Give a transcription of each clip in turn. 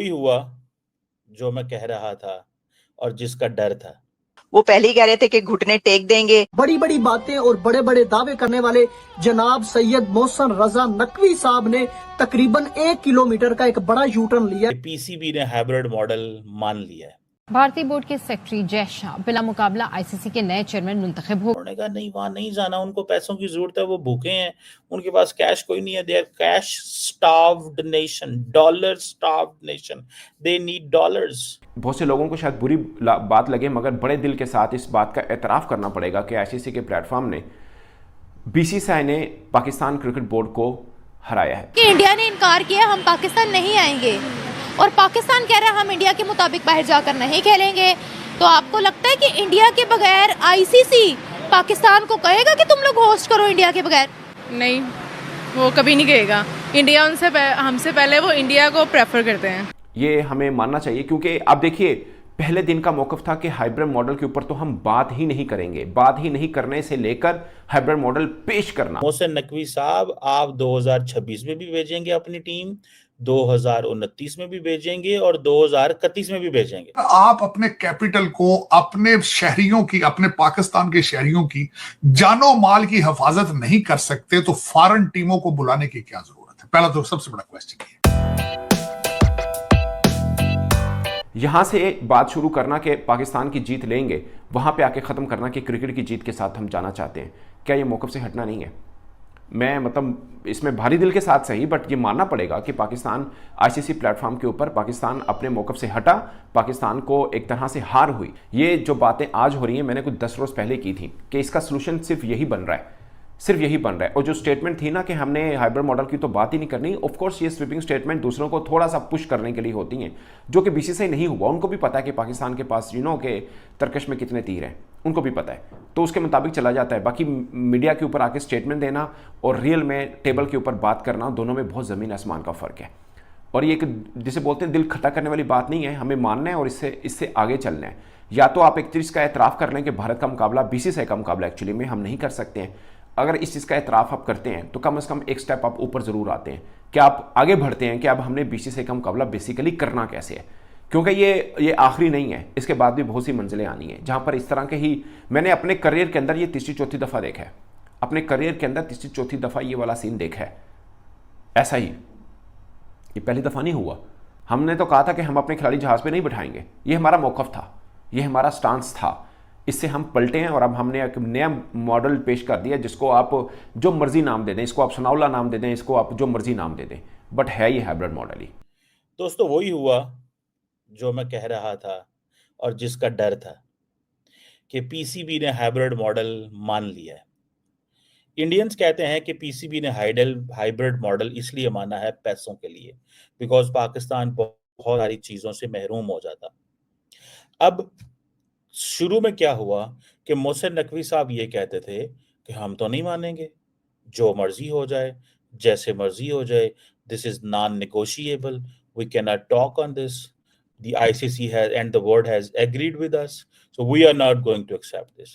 वही हुआ जो मैं कह रहा था और जिसका डर था। वो पहले ही कह रहे थे कि घुटने टेक देंगे। बड़ी बड़ी बातें और बड़े बड़े दावे करने वाले जनाब सैयद मोहसन रजा नकवी साहब ने तकरीबन 1 किलोमीटर का एक बड़ा यूटर्न लिया। पीसीबी ने हाइब्रिड मॉडल मान लिया है। भारतीय बोर्ड के सेक्रेटरी जय शाह बिला मुकाबला आईसीसी के नए चेयरमैन मुंतखब हो। उन्होंने कहा नहीं, वहां नहीं जाना, उनको पैसों की जरूरत है, वो भूखे हैं, उनके पास कैश कोई नहीं है, they are cash starved nation, dollar starved nation, they need dollars. बहुत से लोगों को शायद बुरी बात लगे, मगर बड़े दिल के साथ इस बात का एतराफ़ करना पड़ेगा कि आईसीसी के प्लेटफॉर्म ने बीसीसीआई ने पाकिस्तान क्रिकेट बोर्ड को हराया है। कि इंडिया ने इनकार किया हम पाकिस्तान नहीं आएंगे और पाकिस्तान कह रहा है हम इंडिया के मुताबिक बाहर जाकर नहीं खेलेंगे। तो आपको लगता है कि इंडिया के बगैर आईसीसी पाकिस्तान को कहेगा कि तुम लोग होस्ट करो इंडिया के बगैर? नहीं, वो कभी नहीं कहेगा। इंडिया हमसे पहले वो इंडिया को प्रेफर करते हैं। ये हमें मानना चाहिए, क्योंकि आप देखिए पहले दिन का मौक़िफ़ था कि हाइब्रिड मॉडल के ऊपर तो हम बात ही नहीं करेंगे, बात ही नहीं करने से लेकर हाइब्रिड मॉडल पेश करना। मोहसिन नकवी साहब, आप 2026 में भी भेजेंगे अपनी टीम, 2029 में भी भेजेंगे और 2031 में भी भेजेंगे। आप अपने कैपिटल को, अपने शहरियों की, अपने पाकिस्तान के शहरियों की जानो माल की हिफाजत नहीं कर सकते तो फॉरेन टीमों को बुलाने की क्या जरूरत है? पहला तो सबसे बड़ा क्वेश्चन है। यहां से बात शुरू करना कि पाकिस्तान की जीत लेंगे, वहां पे आके ख़त्म करना कि क्रिकेट की जीत के साथ हम जाना चाहते हैं, क्या ये मौक़िफ़ से हटना नहीं है? मैं मतलब इसमें भारी दिल के साथ सही, बट ये मानना पड़ेगा कि पाकिस्तान आईसीसी प्लेटफॉर्म के ऊपर पाकिस्तान अपने मौक़िफ़ से हटा, पाकिस्तान को एक तरह से हार हुई। ये जो बातें आज हो रही हैं, मैंने कुछ 10 रोज़ पहले की थी कि इसका सलूशन सिर्फ यही बन रहा है, सिर्फ यही बन रहा है। और जो स्टेटमेंट थी ना कि हमने हाइब्रिड मॉडल की तो बात ही नहीं करनी, ऑफ कोर्स ये स्वीपिंग स्टेटमेंट दूसरों को थोड़ा सा पुश करने के लिए होती हैं, जो कि बीसीसीआई नहीं हुआ। उनको भी पता है कि पाकिस्तान के पास के तरकश में कितने तीर हैं, उनको भी पता है, तो उसके मुताबिक चला जाता है। बाकी मीडिया के ऊपर आके स्टेटमेंट देना और रियल में टेबल के ऊपर बात करना, दोनों में बहुत ज़मीन आसमान का फ़र्क है। और ये एक जिसे बोलते हैं दिल खट्टा करने वाली बात नहीं है, हमें मानना है और इससे आगे चलना है। या तो आप एक चीज़ का एतराफ़ कर लें कि भारत का मुकाबला बीसीसीआई का मुकाबला एक्चुअली में हम नहीं कर सकते हैं। अगर इस चीज़ का एतराफ़ आप करते हैं तो कम से कम एक स्टेप आप ऊपर ज़रूर आते हैं कि आप आगे बढ़ते हैं कि अब हमने बीसीसीआई का मुकाबला बेसिकली करना कैसे है, क्योंकि ये आखिरी नहीं है, इसके बाद भी बहुत सी मंजिलें आनी हैं जहाँ पर इस तरह के ही मैंने अपने करियर के अंदर ये तीसरी चौथी दफ़ा देखा है, अपने करियर के अंदर तीसरी चौथी दफ़ा ये वाला सीन देखा है। ऐसा ही ये पहली दफ़ा नहीं हुआ। हमने तो कहा था कि हम अपने खिलाड़ी जहाज़ पे नहीं बिठाएंगे, ये हमारा मौक़िफ़ था, ये हमारा स्टांस था। इससे हम पलटे हैं और अब हमने एक नया मॉडल पेश कर दिया जिसको आप जो मर्जी नाम दे दें, इसको आप सनाउल्ला नाम दे दें, इसको आप जो मर्जी नाम दे दें, बट है ये हाइब्रिड मॉडल ही। दोस्तों, वही हुआ जो मैं कह रहा था और जिसका डर था कि पीसीबी ने हाइब्रिड मॉडल मान लिया है। इंडियंस कहते हैं कि पीसीबी ने हाइब्रिड मॉडल इसलिए माना है पैसों के लिए, बिकॉज पाकिस्तान बहुत सारी चीजों से महरूम हो जाता। अब शुरू में क्या हुआ कि मोहसिन नकवी साहब ये कहते थे कि हम तो नहीं मानेंगे, जो मर्जी हो जाए, जैसे मर्जी हो जाए, this is non negotiable, we can not talk on this, the ICC has and the board has agreed with us, so we are not going to accept this.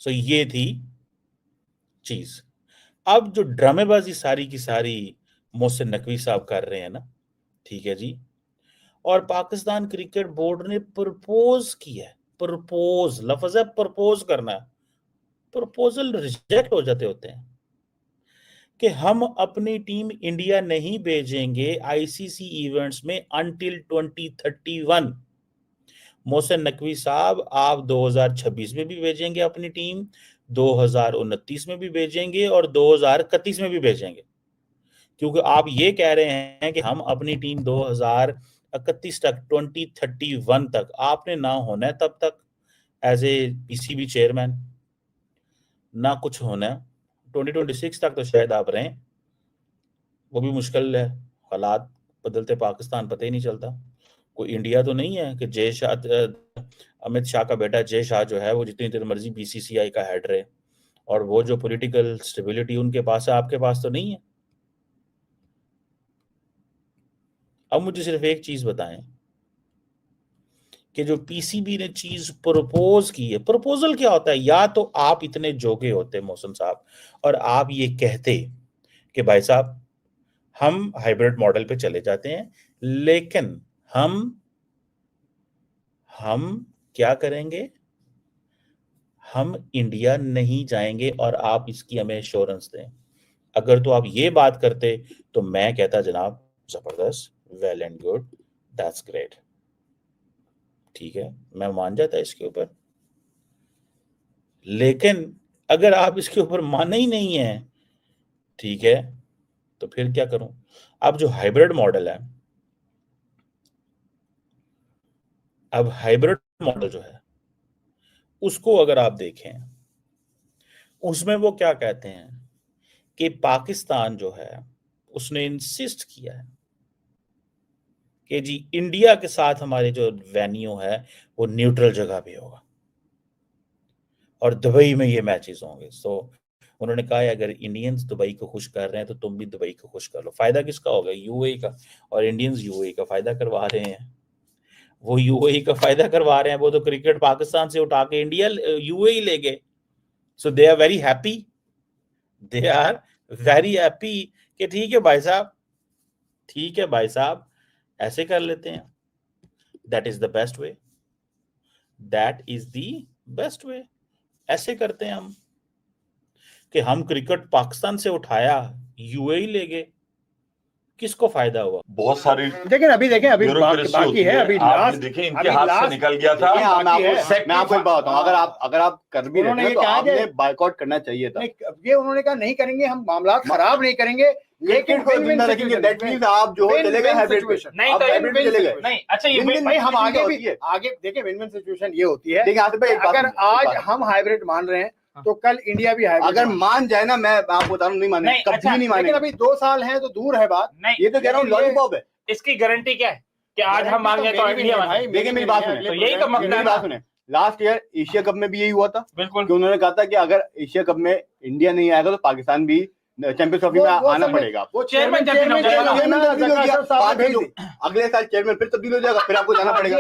So ये थी चीज। अब जो ड्रामेबाजी सारी की सारी मोहसिन नकवी साहब कर रहे हैं ना, ठीक है जी, और पाकिस्तान क्रिकेट बोर्ड ने प्रपोज किया है, प्रपोज लफ्ज है, प्रपोज करना है, प्रपोजल रिजेक्ट हो जाते होते हैं कि हम अपनी टीम इंडिया नहीं भेजेंगे आईसीसी इवेंट्स में अंटिल 2031। मोहसिन नकवी साहब, आप 2026 में भी भेजेंगे अपनी टीम, 2029 में भी भेजेंगे और 2031 में भी भेजेंगे, क्योंकि आप ये कह रहे हैं कि हम अपनी टीम 2031 तक, 2031 तक आपने ना होना है तब तक एज ए पीसीबी चेयरमैन, ना कुछ होना है 2026 तक तो शायद आप रहें, वो भी मुश्किल है, हालात बदलते पाकिस्तान पता ही नहीं चलता। कोई इंडिया तो नहीं है कि जय शाह, अमित शाह का बेटा जय शाह जो है वो जितनी देर मर्जी बीसीसीआई का हेड रहे, और वो जो पॉलिटिकल स्टेबिलिटी उनके पास है आपके पास तो नहीं है। अब मुझे सिर्फ एक चीज बताएं कि जो पीसीबी ने चीज प्रपोज की है, प्रपोजल क्या होता है? या तो आप इतने जोगे होते मोहसिन साहब और आप ये कहते कि भाई साहब हम हाइब्रिड मॉडल पे चले जाते हैं, लेकिन हम क्या करेंगे? हम इंडिया नहीं जाएंगे और आप इसकी हमें एश्योरेंस दें। अगर तो आप ये बात करते तो मैं कहता जनाब जबरदस्त, well and good, that's great, ठीक है, मैं मान जाता इसके ऊपर। लेकिन अगर आप इसके ऊपर माने ही नहीं है, ठीक है, तो फिर क्या करूं? अब जो हाइब्रिड मॉडल है, अब हाइब्रिड मॉडल जो है उसको अगर आप देखें, उसमें वो क्या कहते हैं कि पाकिस्तान जो है उसने इंसिस्ट किया है कि जी इंडिया के साथ हमारे जो वेन्यू है वो न्यूट्रल जगह पे होगा और दुबई में ये मैचेस होंगे। सो उन्होंने कहा है अगर इंडियंस दुबई को खुश कर रहे हैं तो तुम भी दुबई को खुश कर लो। फायदा किसका होगा? यूएई का। और इंडियंस यूएई का फायदा करवा रहे हैं, वो यूएई का फायदा करवा रहे हैं। वो तो क्रिकेट पाकिस्तान से उठा के इंडिया यूएई ले गए। So they are very happy, they are very happy कि ठीक है भाई साहब, ठीक है भाई साहब, ऐसे कर लेते हैं। That is the best way, that is the best way. ऐसे करते हैं हम कि हम क्रिकेट पाकिस्तान से उठाया, यूएई ले गए, किसको फायदा हुआ? बहुत सारी लेकिन अभी देखें, अभी बाकी है, अभी लास्ट देखें इनके हाथ से निकल गया था। मैं आपको एक बात बताऊं, अगर आप कर भी रहे हैं तो आपने बायकॉट करना चाहिए था। ये उन्होंने कहा नहीं करेंगे, हम मामला खराब नहीं करेंगे, लेकिन रखेंगे। दैट मींस आप जो चलेगा हाइब्रिड नहीं तो चलेगा नहीं। अच्छा ये भाई हम आगे देखें, विन विन सिचुएशन ये होती है। अगर आज हम हाइब्रिड मान रहे हैं तो कल इंडिया भी हाइब्रिड अगर मान जाए ना, मैं आपको बता रहा हूं नहीं माने, कभी नहीं माने। लेकिन अभी 2 साल है तो दूर है बात। ये तो कह रहा हूँ लॉलीपॉप है। इसकी गारंटी क्या है कि आज हम मांगे तो इंडिया माने? देखिए मेरी बात सुने, तो यही तो मसला है। बात सुने, लास्ट ईयर एशिया कप में भी यही हुआ था। बिल्कुल, कि उन्होंने कहा था कि अगर एशिया कप में इंडिया नहीं आएगा तो पाकिस्तान भी चैंपियंस ट्रॉफी में आना पड़ेगा। वो चेयरमैन चैंपियन हो जाएगा, अगले साल चेयरमैन फिर तब्दील हो जाएगा, फिर आपको जाना पड़ेगा।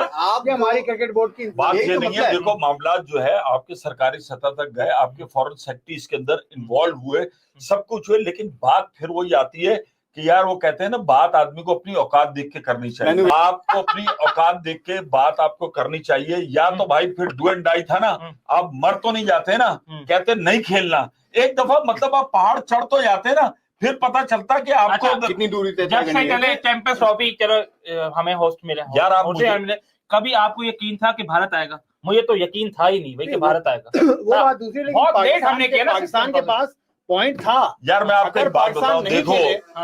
आप हमारी क्रिकेट बोर्ड की बात ये नहीं है। देखो मामला जो है आपके सरकारी सतह तक गए, आपके फॉरेन सेक्रेटरी इसके अंदर इन्वॉल्व हुए, सब कुछ हुए, लेकिन बात फिर वही आती है कि यार वो कहते हैं ना, बात आदमी को अपनी औकात देख के करनी चाहिए। आपको अपनी औकात देख के बात आपको करनी चाहिए। या तो भाई फिर डू एंड डाई था ना, आप मर तो नहीं जाते ना, कहते नहीं खेलना। एक दफा मतलब आप पहाड़ चढ़ तो जाते ना, फिर पता चलता कि आपको कितनी दूरी तय जब से चले चैंपियंस ट्रॉफी, चलो हमें होस्ट मिला यार, आप मिले, कभी आपको यकीन था कि भारत आएगा? मुझे तो यकीन था ही नहीं भाई कि भारत आएगा। वो बात दूसरी, लेकिन लेट हमने किया ना, पाकिस्तान के पास पॉइंट था यार। मैं आपको एक बात बताऊं, देखो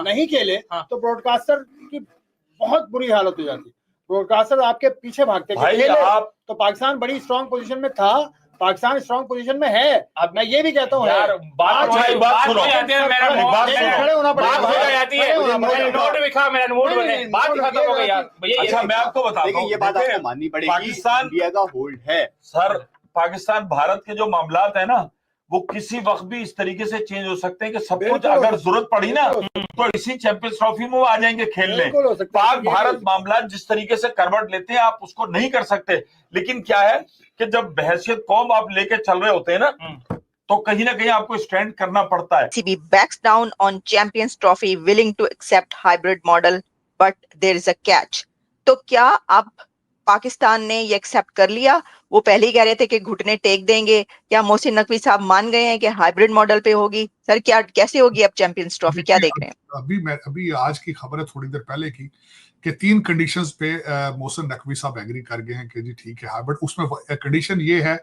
नहीं खेले तो ब्रॉडकास्टर की बहुत बुरी हालत हो जाती। ब्रॉडकास्टर आपके पीछे भागते भाई। आप तो पाकिस्तान बड़ी स्ट्रांग पोजीशन में था, पाकिस्तान स्ट्रांग पोजीशन में है। अब मैं ये भी कहता हूँ यार, बात सुनो, अच्छा मैं आपको बताता हूँ, ये बात आपको माननी पड़ेगी, पाकिस्तान इंडिया का होल्ड है सर। पाकिस्तान भारत के जो मामलात है ना, वो किसी वक्त भी इस तरीके से चेंज हो सकते हैं कि सब कुछ अगर जरूरत पड़ी ना तो इसी चैंपियंस ट्रॉफी में वो आ जाएंगे खेलने। पाक भारत मामला जिस तरीके से करवट लेते हैं आप उसको नहीं कर सकते। लेकिन क्या है कि जब बहैसियत कौम आप लेके चल रहे होते हैं ना, तो कहीं ना कहीं आपको स्टैंड करना पड़ता है। CB backs down on Champions Trophy, willing to accept hybrid model, but there is a catch. तो क्या अब पाकिस्तान ने ये एक्सेप्ट कर लिया? वो पहले ही कह रहे थे कि घुटने टेक देंगे। क्या मोहसिन नकवी साहब मान गए हैं कि हाइब्रिड मॉडल पे होगी? सर क्या कैसे होगी अब चैंपियंस ट्रॉफी, क्या देख रहे हैं? अभी आज की खबर है थोड़ी देर पहले की कि 3 कंडीशंस पे मोहसिन नकवी साहब एग्री कर गए हैं कि जी ठीक है हाइब्रिड। उसमें कंडीशन ये है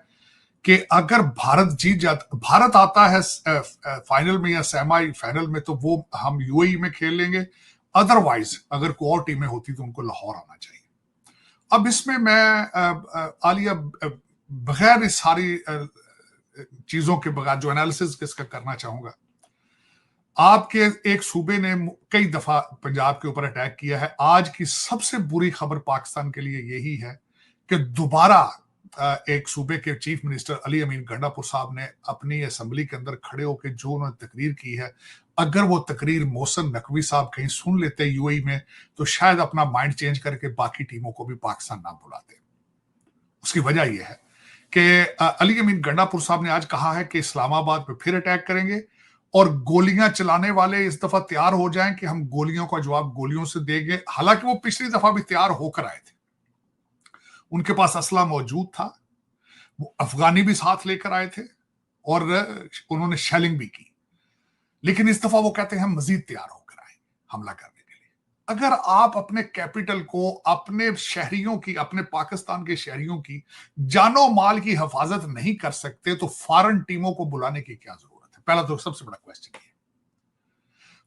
कि अगर भारत जीत जाता, भारत आता है फाइनल में या सेमी फाइनल में, तो वो हम यूएई में खेल लेंगे। अदरवाइज अगर कोई और टीमें होती तो उनको लाहौर आना चाहिए। अब इसमें मैं आलिया बगैर इस सारी चीजों के बगैर जो एनालिसिस इसका करना चाहूंगा, आपके एक सूबे ने कई दफा पंजाब के ऊपर अटैक किया है। आज की सबसे बुरी खबर पाकिस्तान के लिए यही है कि दोबारा एक सूबे के चीफ मिनिस्टर अली अमीन गंडापुर साहब ने अपनी असेंबली के अंदर खड़े होकर जो उन्होंने तकरीर की है, अगर वो तकरीर मोहसिन नकवी साहब कहीं सुन लेते यूएई में तो शायद अपना माइंड चेंज करके बाकी टीमों को भी पाकिस्तान ना बुलाते। उसकी वजह यह है कि अली अमीन गंडापुर साहब ने आज कहा है कि इस्लामाबाद पे फिर अटैक करेंगे और गोलियां चलाने वाले इस दफा तैयार हो जाएं कि हम गोलियों का जवाब गोलियों से देंगे। हालांकि वो पिछली दफा भी तैयार होकर आए थे, उनके पास असला मौजूद था, वो अफगानी भी साथ लेकर आए थे और उन्होंने शेलिंग भी की। लेकिन इस दफा वो कहते हैं हम मजीद तैयार होकर आए हमला करने के लिए। अगर आप अपने कैपिटल को, अपने शहरियों की, अपने पाकिस्तान के शहरियों की जानो माल की हिफाजत नहीं कर सकते तो फॉरेन टीमों को बुलाने की क्या जरूरत है? पहला तो सबसे बड़ा क्वेश्चन ये।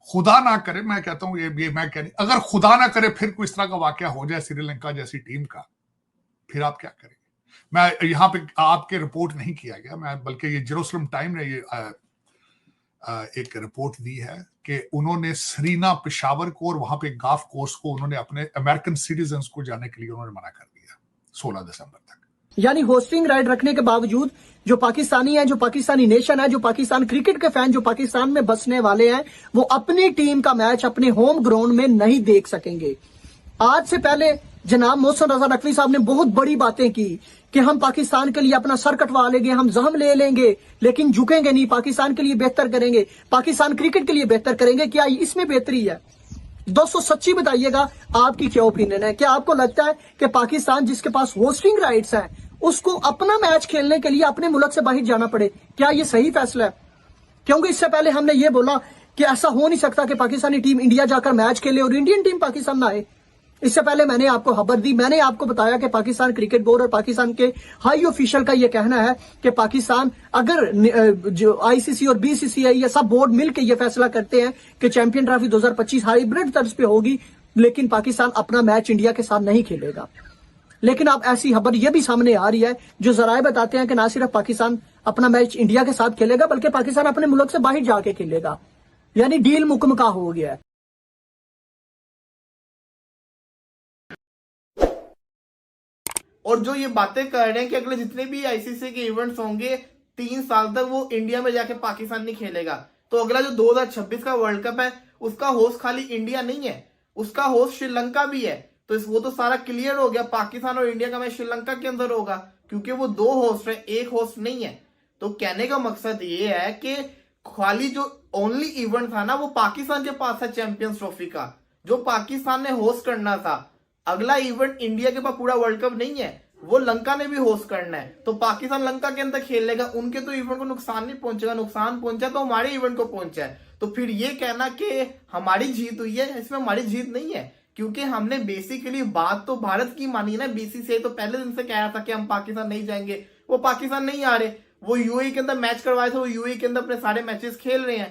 खुदा ना करे, मैं कहता हूं ये मैं कह नहीं, अगर खुदा ना करे फिर कोई इस तरह का वाकया हो जाए श्रीलंका जैसी टीम का, फिर आप क्या करेंगे? मैं यहां पे आपके रिपोर्ट नहीं किया गया, मैं बल्कि ये जेरूसलम टाइम ने ये एक रिपोर्ट दी है कि उन्होंने सरीना, पेशावर को और वहां पे गाफ कोर्स को उन्होंने अपने अमेरिकन सिटीजन्स को जाने के लिए उन्होंने मना कर दिया 16 दिसंबर तक। यानी होस्टिंग राइट रखने के बावजूद जो पाकिस्तानी है, जो पाकिस्तानी नेशन है, जो पाकिस्तान क्रिकेट के फैन जो पाकिस्तान में बसने वाले हैं, वो अपनी टीम का मैच अपने होम ग्राउंड में नहीं देख सकेंगे। आज से पहले जनाब मोहसिन रजा नकवी साहब ने बहुत बड़ी बातें की कि हम पाकिस्तान के लिए अपना सर कटवा लेंगे, हम जख्म ले लेंगे, लेकिन झुकेंगे नहीं, पाकिस्तान के लिए बेहतर करेंगे, पाकिस्तान क्रिकेट के लिए बेहतर करेंगे। क्या इसमें बेहतरी है? दोस्तों सच्ची बताइएगा, आपकी क्या ओपिनियन है? क्या आपको लगता है कि पाकिस्तान जिसके पास होस्टिंग राइट्स है उसको अपना मैच खेलने के लिए अपने मुल्क से बाहर जाना पड़े? क्या ये सही फैसला है? क्योंकि इससे पहले हमने ये बोला कि ऐसा हो नहीं सकता कि पाकिस्तानी टीम इंडिया जाकर मैच खेले और इंडियन टीम पाकिस्तान ना आए। इससे पहले मैंने आपको खबर दी, मैंने आपको बताया कि पाकिस्तान क्रिकेट बोर्ड और पाकिस्तान के हाई ऑफिशियल का यह कहना है कि पाकिस्तान अगर जो आईसीसी और बीसीसीआई ये सब बोर्ड मिलकर यह फैसला करते हैं कि चैंपियन ट्रॉफी 2025 हाइब्रिड तर्ज पे होगी, लेकिन पाकिस्तान अपना मैच इंडिया के साथ नहीं खेलेगा। लेकिन अब ऐसी खबर यह भी सामने आ रही है जो जराए बताते हैं कि ना सिर्फ पाकिस्तान अपना मैच इंडिया के साथ खेलेगा बल्कि पाकिस्तान अपने मुल्क से बाहर जाके खेलेगा। यानी डील मुकम्मल हो गया है। और जो ये बातें कर रहे हैं कि अगले जितने भी आईसीसी के इवेंट्स होंगे 3 साल तक वो इंडिया में जाके पाकिस्तान नहीं खेलेगा, तो अगला जो 2026 का वर्ल्ड कप है उसका होस्ट खाली इंडिया नहीं है, उसका होस्ट श्रीलंका भी है। तो वो तो सारा क्लियर हो गया, पाकिस्तान और इंडिया का मैच श्रीलंका के अंदर होगा क्योंकि वो 2 होस्ट है, एक होस्ट नहीं है। तो कहने का मकसद ये है कि खाली जो ओनली इवेंट था ना वो पाकिस्तान के पास है चैंपियंस ट्रॉफी का, जो पाकिस्तान ने होस्ट करना था। अगला इवेंट इंडिया के पास पूरा वर्ल्ड कप नहीं है, वो लंका ने भी होस्ट करना है, तो पाकिस्तान लंका के अंदर खेल लेगा। उनके तो इवेंट को नुकसान नहीं पहुंचेगा, नुकसान पहुंचा तो हमारे इवेंट को पहुंचा है। तो फिर ये कहना कि हमारी जीत हुई है, इसमें हमारी जीत नहीं है, क्योंकि हमने बेसिकली बात तो भारत की मानी ना। बीसीसीआई तो पहले दिन से कह रहा था कि हम पाकिस्तान नहीं जाएंगे, वो पाकिस्तान नहीं आ रहे, वो यूएई के अंदर मैच करवाए थे, वो यूएई के अंदर अपने सारे मैचेस खेल रहे हैं।